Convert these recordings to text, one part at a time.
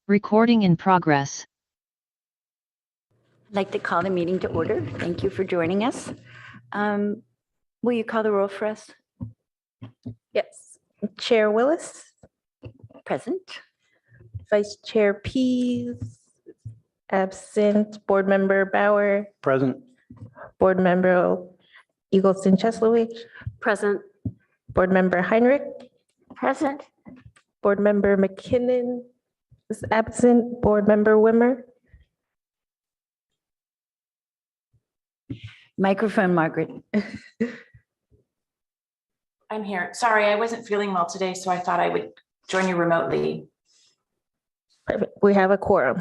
Recording in progress. I'd like to call the meeting to order. Thank you for joining us. Will you call the roll for us? Yes. Chair Willis, Present. Vice Chair Pease, absent. Board Member Bauer, Present. Board Member Eagleston Cheslowich, Present. Board Member Heinrich, Present. Board Member McKinnon is absent. Board Member Wimmer. Microphone, Margaret. I'm here. Sorry, I wasn't feeling well today, so I thought I would join you remotely. We have a quorum.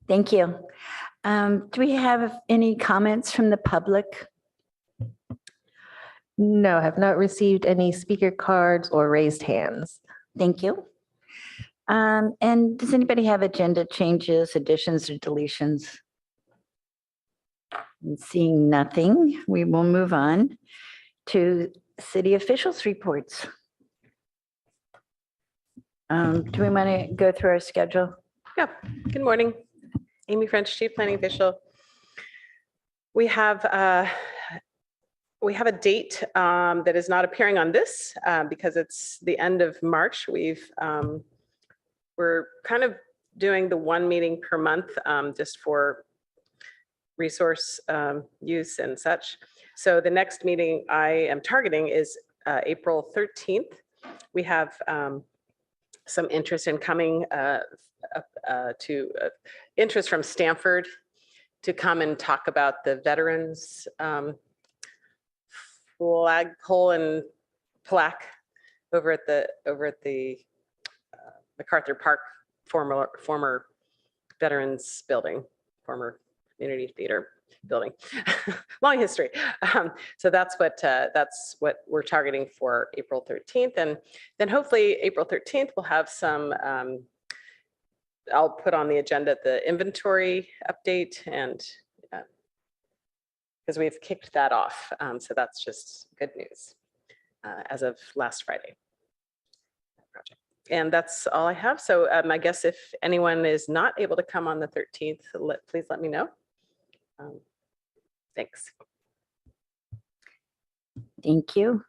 Thank you. Do we have any comments from the public? No, I have not received any speaker cards or raised hands. Thank you. And does anybody have agenda changes, additions, or deletions? And seeing nothing, we will move on to city officials' reports. Do we want to go through our schedule? Yeah, good morning. Amy French, Chief Planning Official. We have a date that is not appearing on this because it's the end of March. We're kind of doing the one meeting per month just for resource use and such. So the next meeting I am targeting is April 13th. We have some interest in coming interest from Stanford to come and talk about the veterans flagpole and plaque over at the MacArthur Park former Veterans Building, former Community Theater Building. Long history. So that's what we're targeting for April 13th, and then hopefully April 13th we'll have some. I'll put on the agenda the inventory update, and because we've kicked that off, so that's just good news as of last Friday. Project. And that's all I have. So I guess if anyone is not able to come on the 13th, please let me know. Thanks. Thank you.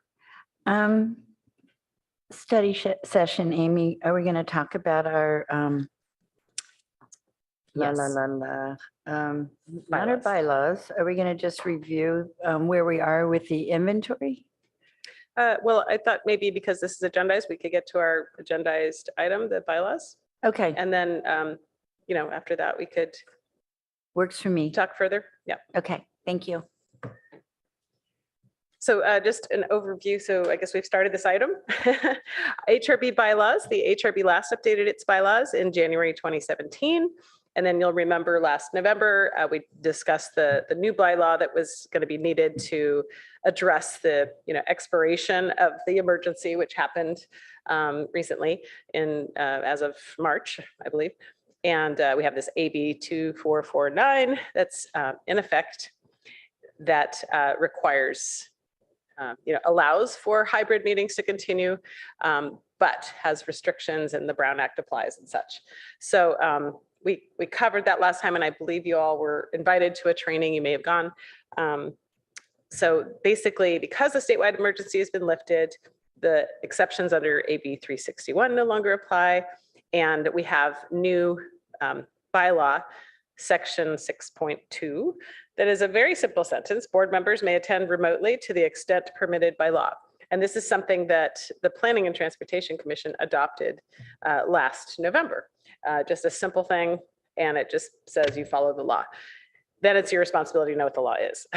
Study session, Amy, are we going to talk about our Yes. not our bylaws? Are we going to just review where we are with the inventory? Well, I thought maybe because this is agendized, we could get to our agendized item, the bylaws. Okay, And then, after that, we could works for me. talk further. Yeah. Okay, thank you. So just an overview. So I guess we've started this item. HRB bylaws. The HRB last updated its bylaws in January 2017. And then you'll remember last November, we discussed the new bylaw that was going to be needed to address the expiration of the emergency, which happened recently as of March, I believe. And we have this AB 2449 that's in effect that requires, allows for hybrid meetings to continue, but has restrictions, and the Brown Act applies and such. So we covered that last time, and I believe you all were invited to a training. You may have gone. So basically, because the statewide emergency has been lifted, the exceptions under AB 361 no longer apply, and we have new bylaw, section 6.2, that is a very simple sentence. Board members may attend remotely to the extent permitted by law. And this is something that the Planning and Transportation Commission adopted last November. Just a simple thing, and it just says you follow the law. Then it's your responsibility to know what the law is.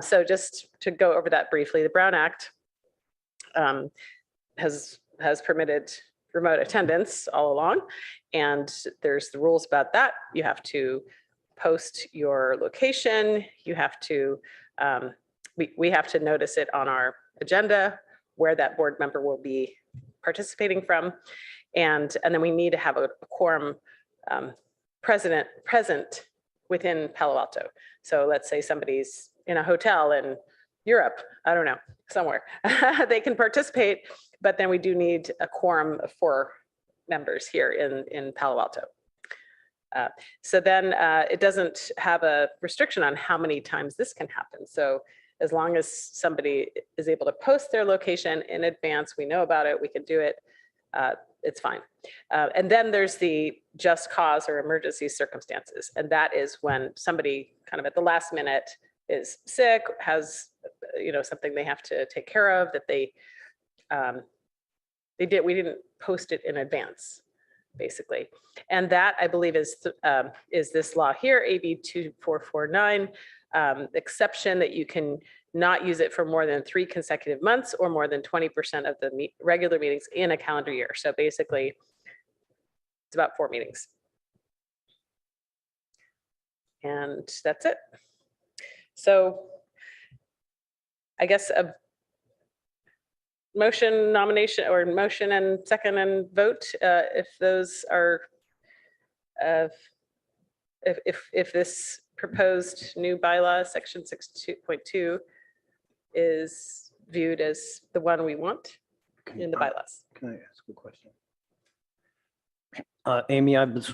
So just to go over that briefly, the Brown Act has permitted remote attendance all along, and there's the rules about that. You have to post your location. You have to, we have to notice it on our agenda where that board member will be participating from. And then we need to have a quorum present within Palo Alto. So let's say somebody's in a hotel in Europe, I don't know, somewhere. They can participate, but then we do need a quorum of 4 members here in Palo Alto. So then it doesn't have a restriction on how many times this can happen. So as long as somebody is able to post their location in advance, we know about it, we can do it, it's fine. And then there's the just cause or emergency circumstances. And that is when somebody kind of at the last minute is sick, has, something they have to take care of that we didn't post it in advance, basically. And that, I believe, is this law here, AB 2449, exception that you can not use it for more than 3 consecutive months or more than 20% of the regular meetings in a calendar year. So basically, it's about 4 meetings. And that's it. So I guess a motion nomination or motion and second and vote, if those are, if this proposed new bylaw, section 6.2, is viewed as the one we want in the bylaws. Can I ask a question? Amy, I was,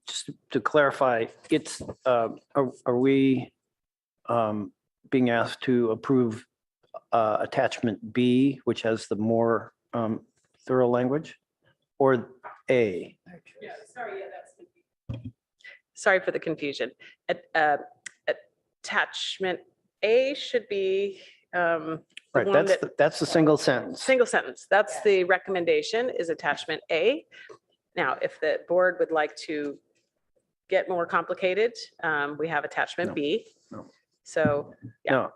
just to clarify, it's, are we being asked to approve attachment B, which has the more thorough language, or A? Yeah, sorry, sorry for the confusion. Attachment A should be Right, that's the single sentence. single sentence. That's the recommendation, is attachment A. Now, if the board would like to get more complicated, we have attachment No, B. no. So, yeah. No,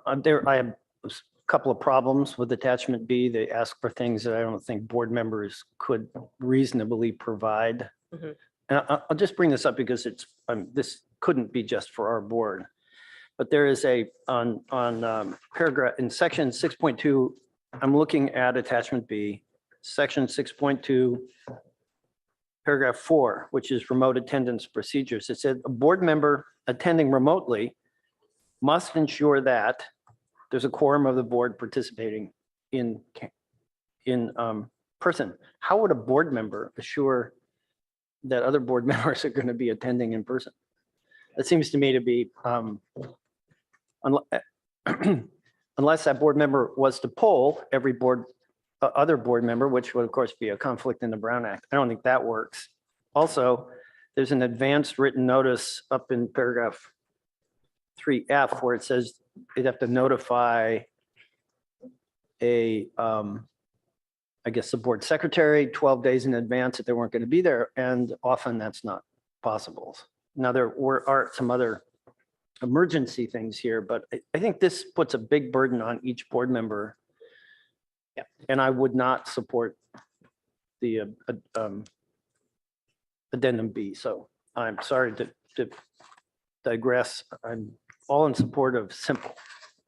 I have a couple of problems with attachment B. They ask for things that I don't think board members could reasonably provide. Mhm. And I'll just bring this up because this couldn't be just for our board. But there is on paragraph, in section 6.2, I'm looking at attachment B, section 6.2, paragraph 4, which is remote attendance procedures. It said a board member attending remotely must ensure that there's a quorum of the board participating in person. How would a board member assure that other board members are going to be attending in person? That seems to me to be, unless that board member was to poll every other board member, which would of course be a conflict in the Brown Act. I don't think that works. Also, there's an advanced written notice up in paragraph 3F where it says they'd have to notify I guess the board secretary 12 days in advance that they weren't going to be there. And often that's not possible. Now there are some other emergency things here, but I think this puts a big burden on each board member. Yeah. And I would not support the addendum B. So I'm sorry to digress. I'm all in support of simple.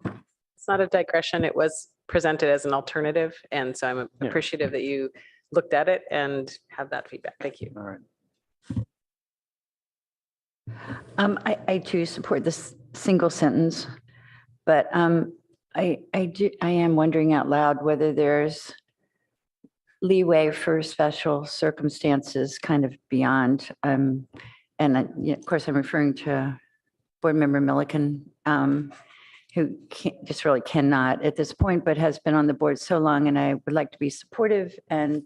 It's not a digression. It was presented as an alternative. And so I'm Yeah. appreciative that you looked at it and have that feedback. Thank you. All right. I too support this single sentence, but I am wondering out loud whether there's leeway for special circumstances kind of beyond. And of course, I'm referring to Board Member Milliken, who just really cannot at this point, but has been on the board so long, and I would like to be supportive and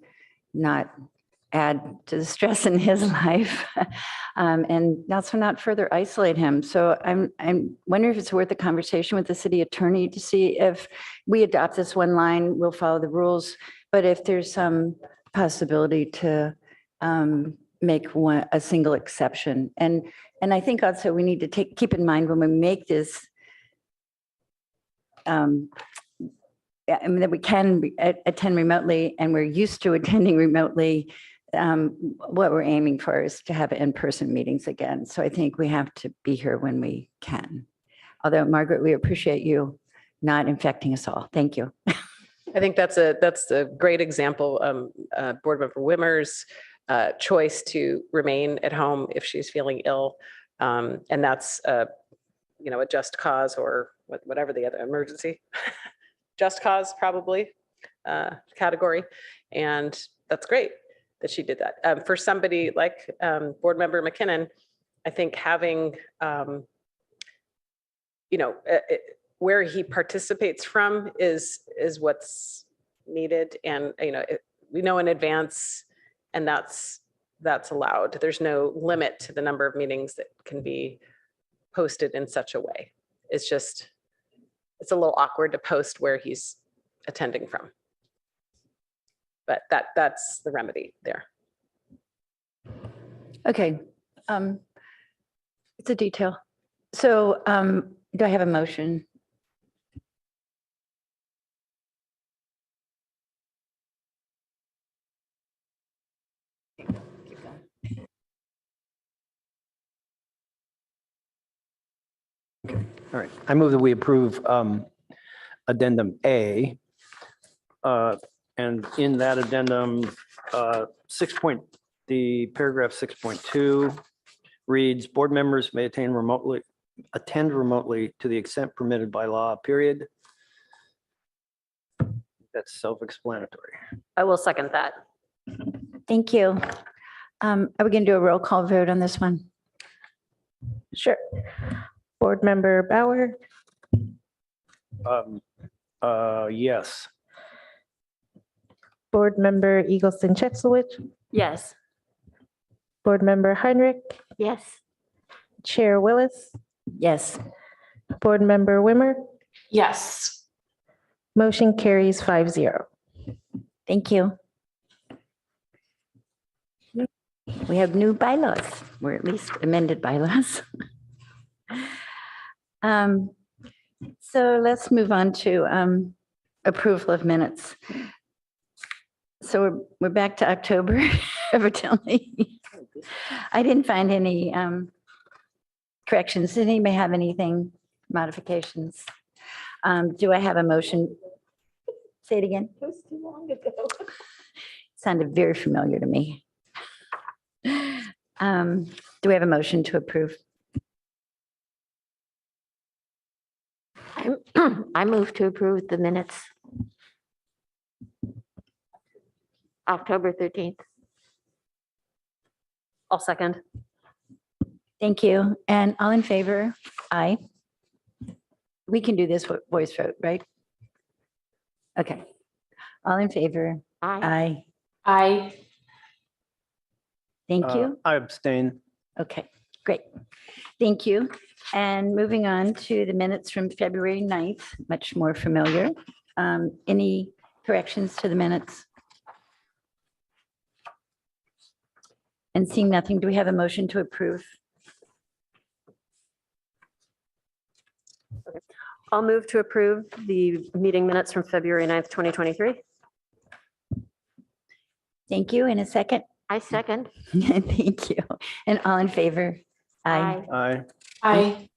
not add to the stress in his life, and also not further isolate him. So I'm wondering if it's worth a conversation with the city attorney to see if we adopt this one line, we'll follow the rules, but if there's some possibility to make a single exception. And I think also we need to keep in mind when we make this, that we can attend remotely and we're used to attending remotely. What we're aiming for is to have in-person meetings again. So I think we have to be here when we can. Although, Margaret, we appreciate you not infecting us all. Thank you. I think that's a great example. Board Member Wimmer's choice to remain at home if she's feeling ill, and that's a just cause or whatever the other emergency, just cause probably category. And that's great that she did that. For somebody like Board Member McKinnon, I think having, where he participates from is what's needed. And, we know in advance, and that's allowed. There's no limit to the number of meetings that can be posted in such a way. It's a little awkward to post where he's attending from. But that's the remedy there. Okay. It's a detail. So do I have a motion? All right, I move that we approve addendum A. And in that addendum, the paragraph 6.2 reads, board members may attend remotely to the extent permitted by law, period. That's self-explanatory. I will second that. Thank you. Are we going to do a roll call vote on this one? Sure. Board Member Bauer, Yes. Board Member Eagleson Cheslowich, Yes. Board Member Heinrich, Yes. Chair Willis, Yes. Board Member Wimmer, Yes. motion carries 5-0. Thank you. We have new bylaws, or at least amended bylaws. So let's move on to approval of minutes. So we're back to October, evidently. I didn't find any corrections. Did anybody have anything, modifications? Do I have a motion? Say it again. It was too long ago. Sounded very familiar to me. Do we have a motion to approve? I move to approve the minutes. October 13th. I'll second. Thank you. And all in favor? Aye. We can do this voice vote, right? Okay. All in favor? Aye. Aye. I, Thank you. I abstain. Okay, great. Thank you. And moving on to the minutes from February 9th, much more familiar. Any corrections to the minutes? And seeing nothing, do we have a motion to approve? I'll move to approve the meeting minutes from February 9th, 2023. Thank you. In a second. I second. Thank you. And all in favor? Aye. Aye. I,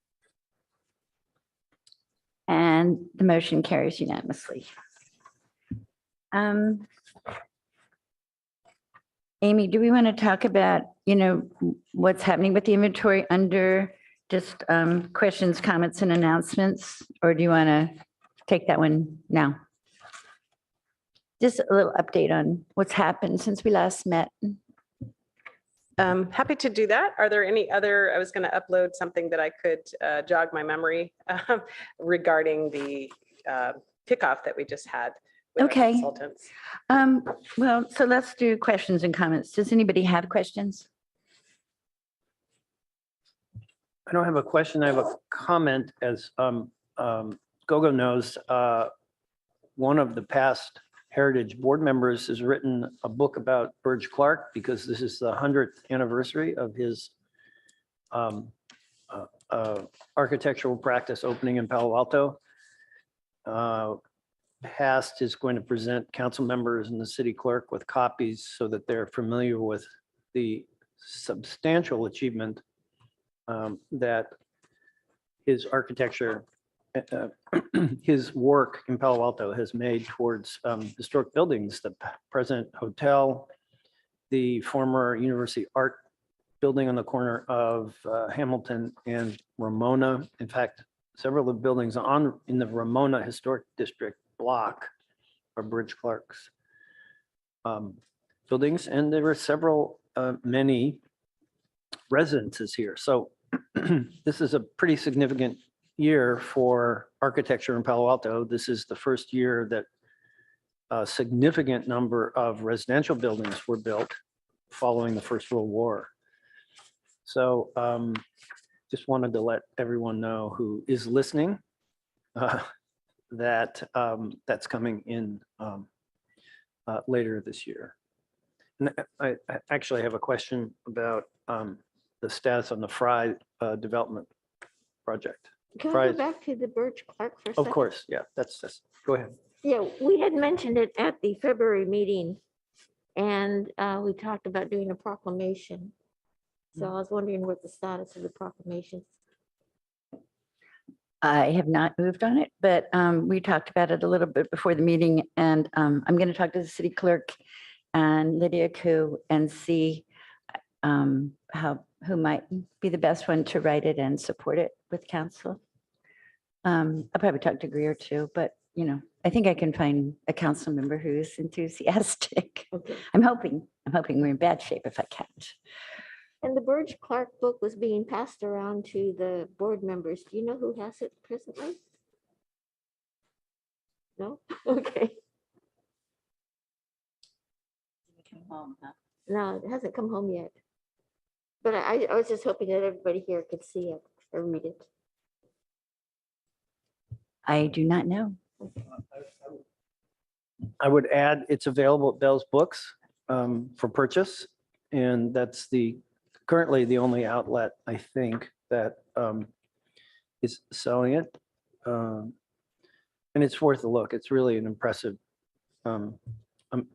And the motion carries unanimously. Amy, do we want to talk about, what's happening with the inventory under just questions, comments, and announcements? Or do you want to take that one now? Just a little update on what's happened since we last met. Happy to do that. Are there any other, I was going to upload something that I could jog my memory regarding the kickoff that we just had with our Okay. consultants. Well, so let's do questions and comments. Does anybody have questions? I don't have a question. I have a comment. As Gogo knows, one of the past Heritage board members has written a book about Burge Clark because this is the 100th anniversary of his architectural practice opening in Palo Alto. Hast is going to present council members and the city clerk with copies so that they're familiar with the substantial achievement that his architecture, his work in Palo Alto has made towards historic buildings, the present hotel, the former University Art building on the corner of Hamilton and Ramona. In fact, several of the buildings in the Ramona Historic District block are Bridge Clerk's buildings, and there were many residences here. So this is a pretty significant year for architecture in Palo Alto. This is the first year that a significant number of residential buildings were built following the First World War. So just wanted to let everyone know who is listening that that's coming in later this year. And I actually have a question about the status on the Fry development project. Can I Right. go back to the Birch Clark for a Of second? course, yeah, that's, go ahead. Yeah, we had mentioned it at the February meeting, and we talked about doing a proclamation. So I was wondering what the status of the proclamation. I have not moved on it, but we talked about it a little bit before the meeting, and I'm going to talk to the city clerk and Lydia Koo and see who might be the best one to write it and support it with council. I'll probably talk to Greer too, but I think I can find a council member who's enthusiastic. Okay. I'm hoping we're in bad shape if I can't. And the Birch Clark book was being passed around to the board members. Do you know who has it presently? No? Okay. No, it hasn't come home yet. But I was just hoping that everybody here could see it or read it. I do not know. I would add, it's available at Bell's Books for purchase. And that's currently the only outlet, I think, that is selling it. And it's worth a look. It's really an impressive amount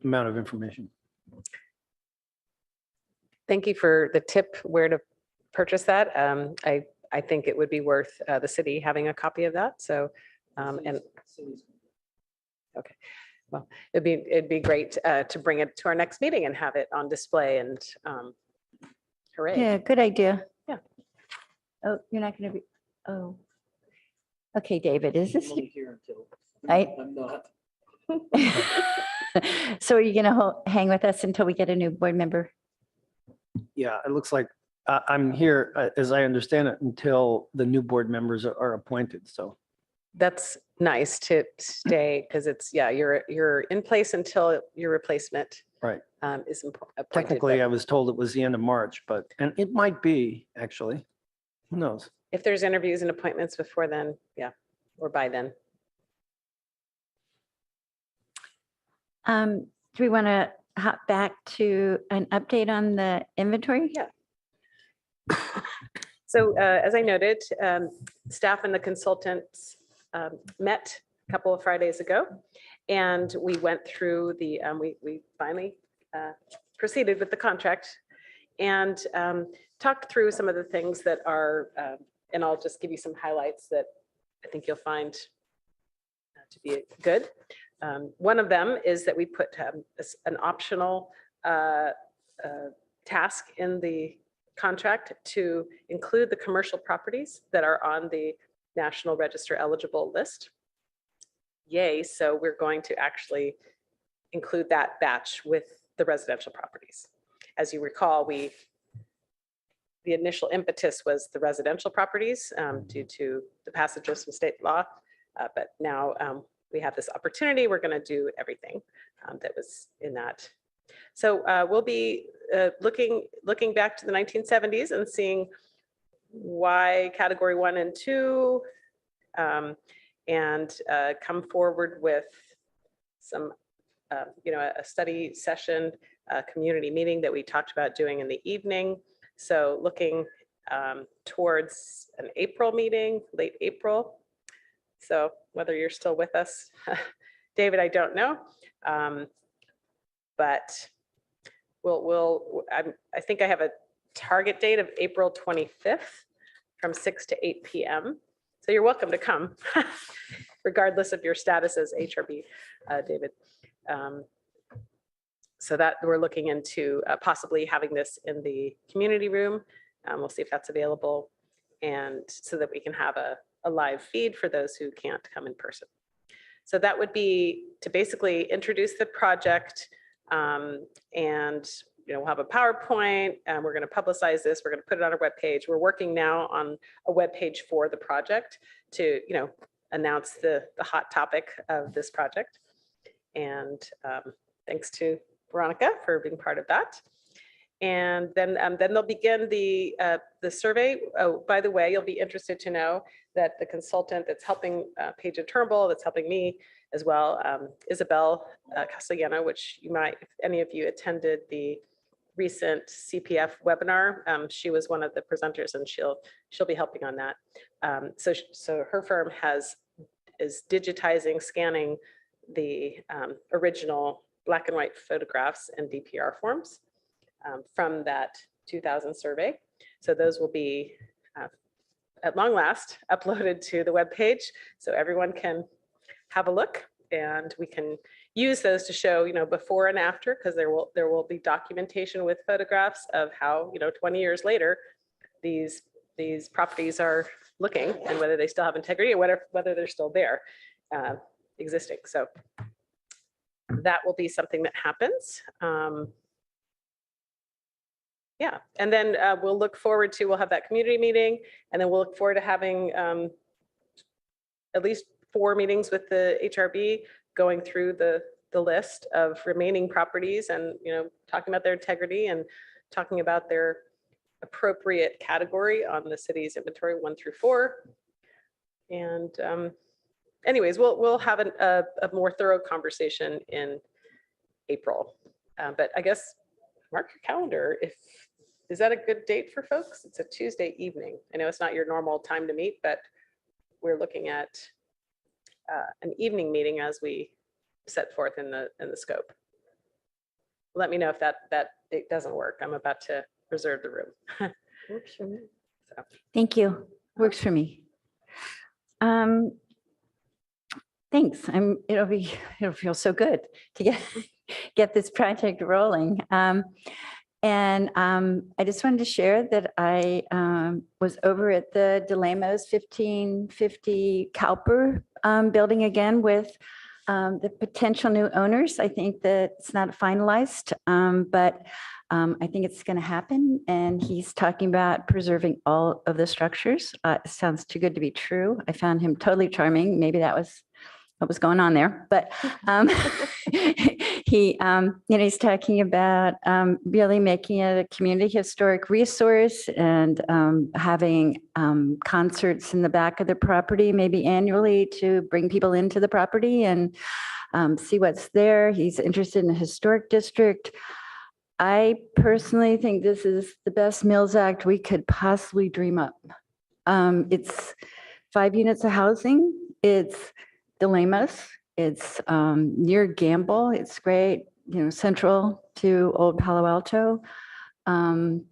of information. Thank you for the tip where to purchase that. I think it would be worth the city having a copy of that. So, and okay, well, it'd be great to bring it to our next meeting and have it on display and hooray. Yeah, good idea. Yeah. Oh, you're not going to be, oh. Okay, David, is this, Here until I'm not. so are you going to hang with us until we get a new board member? Yeah, it looks like I'm here, as I understand it, until the new board members are appointed. So That's nice to stay because it's, yeah, you're in place until your replacement Right. is appointed. technically, but I was told it was the end of March, and it might be, actually. Who knows? if there's interviews and appointments before then, yeah, or by then. Do we want to hop back to an update on the inventory? Yeah. So as I noted, staff and the consultants met a couple of Fridays ago, and we went through we finally proceeded with the contract and talked through some of the things that are, and I'll just give you some highlights that I think you'll find to be good. One of them is that we put an optional task in the contract to include the commercial properties that are on the National Register eligible list. Yay, so we're going to actually include that batch with the residential properties. As you recall, the initial impetus was the residential properties due to the passage of some state law, but now we have this opportunity. We're going to do everything that was in that. So we'll be looking back to the 1970s and seeing why category 1 and 2, and come forward with some, a study session, a community meeting that we talked about doing in the evening. So looking towards an April meeting, late April. So whether you're still with us, David, I don't know. But I think I have a target date of April 25th from 6 to 8 p.m. So you're welcome to come, regardless of your status as HRB, David. So that we're looking into possibly having this in the community room. We'll see if that's available, and so that we can have a live feed for those who can't come in person. So that would be to basically introduce the project, and we'll have a PowerPoint, and we're going to publicize this. We're going to put it on our webpage. We're working now on a webpage for the project to announce the hot topic of this project. And thanks to Veronica for being part of that. And then they'll begin the survey. Oh, by the way, you'll be interested to know that the consultant that's helping Paige and Turnbull, that's helping me as well, Isabel Castellano, which you might, if any of you attended the recent CPF webinar, she was one of the presenters, and she'll be helping on that. So her firm is digitizing, scanning the original black and white photographs and DPR forms from that 2000 survey. So those will be, at long last, uploaded to the webpage so everyone can have a look, and we can use those to show, before and after, because there will be documentation with photographs of how, 20 years later, these properties are looking, and whether they still have integrity, and whether they're still there, existing. So that will be something that happens. Yeah, and then we'll have that community meeting, and then we'll look forward to having at least 4 meetings with the HRB, going through the list of remaining properties, and talking about their integrity and talking about their appropriate category on the city's inventory 1 through 4. And anyways, we'll have a more thorough conversation in April. But I guess mark your calendar. Is that a good date for folks? It's a Tuesday evening. I know it's not your normal time to meet, but we're looking at an evening meeting as we set forth in the scope. Let me know if that date doesn't work. I'm about to reserve the room. Works for me. So. Thank you. Works for me. Thanks. It'll feel so good to get this project rolling. I just wanted to share that I was over at the DeLamos 1550 Cowper building again with the potential new owners. I think that it's not finalized, but I think it's going to happen. And he's talking about preserving all of the structures. It sounds too good to be true. I found him totally charming. Maybe that was what was going on there, but he's talking about really making it a community historic resource, and having concerts in the back of the property, maybe annually, to bring people into the property and see what's there. He's interested in a historic district. I personally think this is the best Mills Act we could possibly dream up. It's 5 units of housing. It's DeLamos. It's near Gamble. It's great, central to Old Palo Alto. And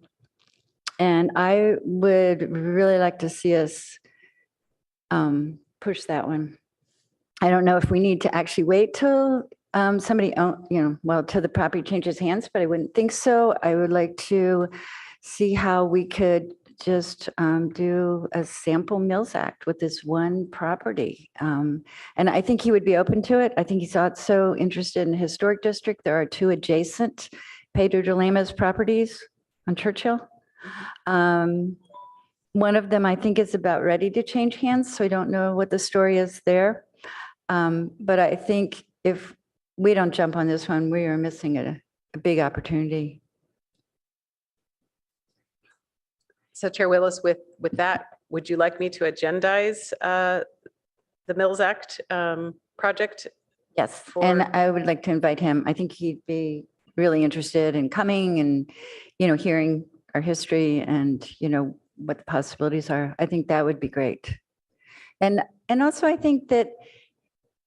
I would really like to see us push that one. I don't know if we need to actually wait till somebody, till the property changes hands, but I wouldn't think so. I would like to see how we could just do a sample Mills Act with this one property. And I think he would be open to it. I think he's also interested in the historic district. There are 2 adjacent Pedro de Lemos properties on Churchill. One of them I think is about ready to change hands, so I don't know what the story is there. But I think if we don't jump on this one, we are missing a big opportunity. So Chair Willis, with that, would you like me to agendize the Mills Act project? Yes, and I would like to invite him. I think he'd be really interested in coming and, hearing our history and, what the possibilities are. I think that would be great. And also I think that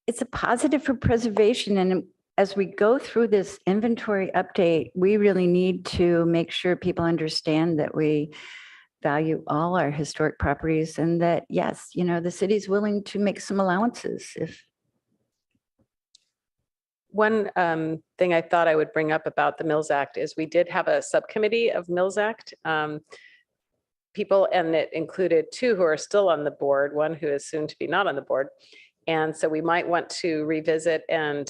it's a positive for preservation. And as we go through this inventory update, we really need to make sure people understand that we value all our historic properties, and that, yes, the city's willing to make some allowances if. One thing I thought I would bring up about the Mills Act is we did have a subcommittee of Mills Act. people, and it included two who are still on the board, one who is soon to be not on the board. And so we might want to revisit and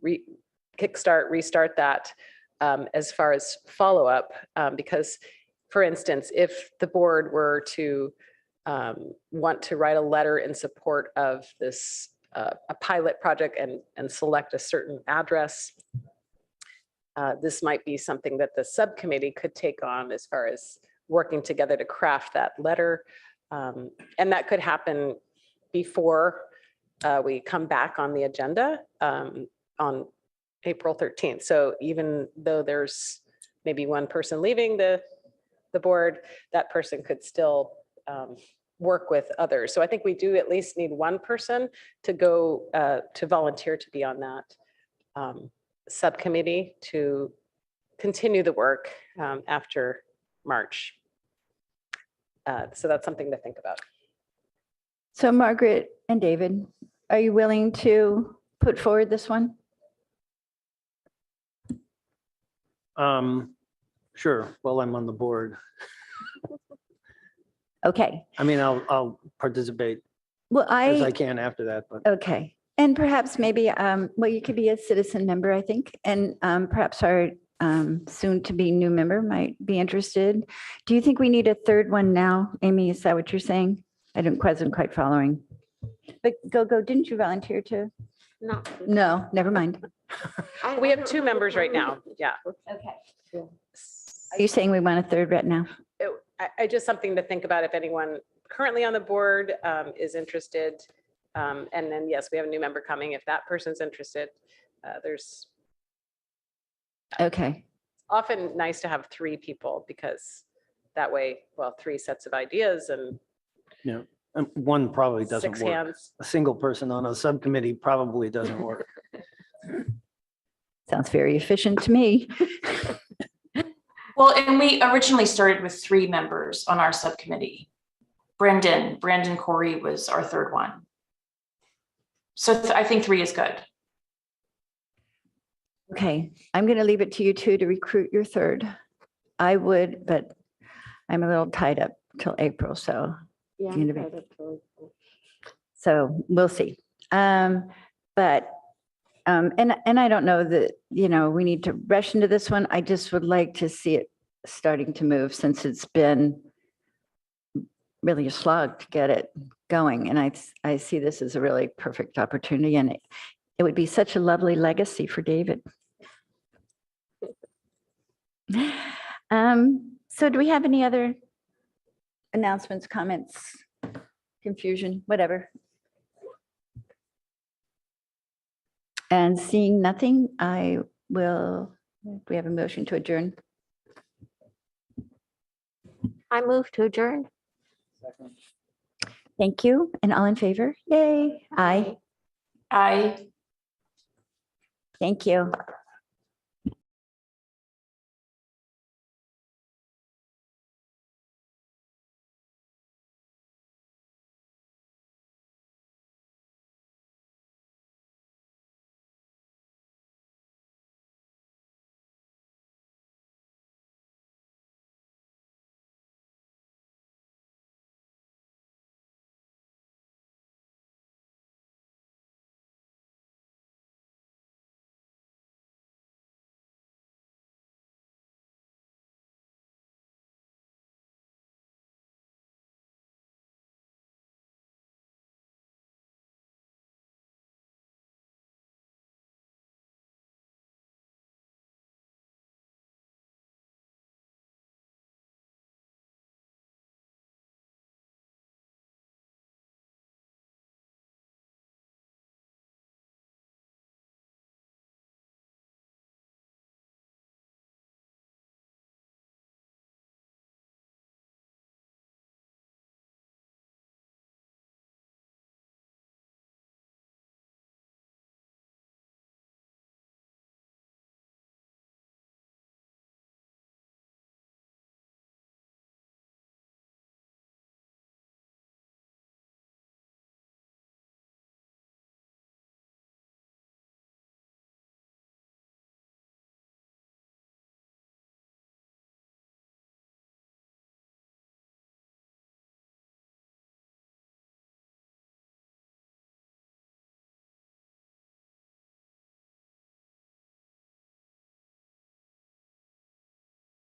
restart that as far as follow-up, because, for instance, if the board were to want to write a letter in support of this, a pilot project and select a certain address, this might be something that the subcommittee could take on as far as working together to craft that letter. And that could happen before we come back on the agenda on April 13th. So even though there's maybe one person leaving the board, that person could still work with others. So I think we do at least need one person to go to volunteer to be on that subcommittee to continue the work after March. So that's something to think about. So Margaret and David, are you willing to put forward this one? Sure. Well, I'm on the board. Okay, I mean, I'll participate well, as I can after that, but okay. And perhaps maybe, well, you could be a citizen member, I think, and perhaps our soon-to-be new member might be interested. Do you think we need a third one now? Amy, is that what you're saying? I wasn't quite following. But go, didn't you volunteer to? No. No, never mind. We have two members right now. Yeah. Okay. Are you saying we want a third right now? I just something to think about if anyone currently on the board is interested. And then, yes, we have a new member coming. If that person's interested, there's Okay, often nice to have three people because that way, well, three sets of ideas and one probably doesn't 6 work. hands. A single person on a subcommittee probably doesn't work. sounds very efficient to me. Well, and we originally started with 3 members on our subcommittee. Brandon Corey was our third one. So I think 3 is good. Okay, I'm going to leave it to you two to recruit your third. I would, but I'm a little tied up till April, so Yeah. Gonna be- I'm tied up too. So we'll see. But, and I don't know that, we need to rush into this one. I just would like to see it starting to move since it's been really a slog to get it going. And I see this as a really perfect opportunity, and it would be such a lovely legacy for David. So do we have any other announcements, comments, confusion, whatever? And seeing nothing, do we have a motion to adjourn? I move to adjourn. Thank you. And all in favor? Yay. Aye. I Thank you.